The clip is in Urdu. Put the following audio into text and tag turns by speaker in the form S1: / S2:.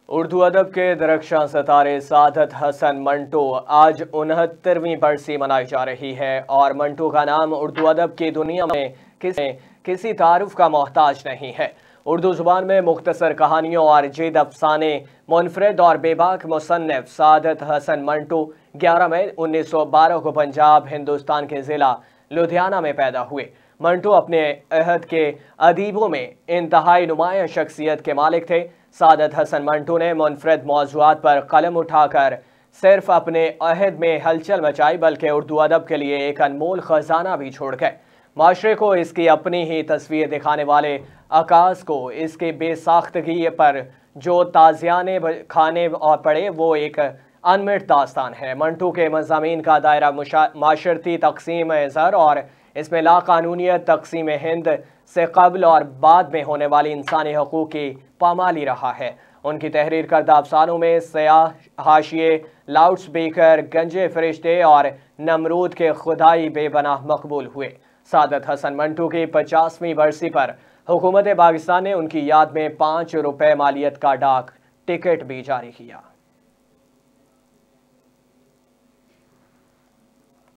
S1: اردو ادب کے درخشاں ستارے سعادت حسن منٹو آج 69ویں برسی منائی جا رہی ہے اور منٹو کا نام اردو ادب کی دنیا میں کسی تعارف کا محتاج نہیں ہے۔ اردو زبان میں مختصر کہانیوں اور جید افسانے منفرد اور بے باک مصنف سعادت حسن منٹو 11 مئی 1912 کو پنجاب ہندوستان کے ضلع لدھیانہ میں پیدا ہوئے۔ منٹو اپنے عہد کے ادیبوں میں انتہائی نمایاں شخصیت کے مالک تھے۔ سعادت حسن منٹو نے منفرد موضوعات پر قلم اٹھا کر صرف اپنے عہد میں ہلچل مچائی بلکہ اردو ادب کے لیے ایک انمول خزانہ بھی چھوڑ گئے۔ معاشرے کو اس کی اپنی ہی تصویر دکھانے والے عکاس کو اس کی بے ساختگی پر جو تازیانے کھانے پڑے وہ ایک انمٹ داستان ہے۔ منٹو کے مضامین کا دائرہ معاشرتی تقسیم زر اور اس میں لاقانونیت تقسیم ہند سے قبل اور بعد میں ہونے والی انسانی حقوق کی پامالی رہا ہے۔ ان کی تحریر کردہ افسانوں میں سیاہ حاشیے، لاؤڈ سپیکر، گنجے فرشتے اور نمرود کے خدائی بے پناہ مقبول ہوئے۔ سعادت حسن منٹو کی 50ویں برسی پر حکومت پاکستان نے ان کی یاد میں 5 روپے مالیت کا ڈاک ٹکٹ بھی جاری کیا۔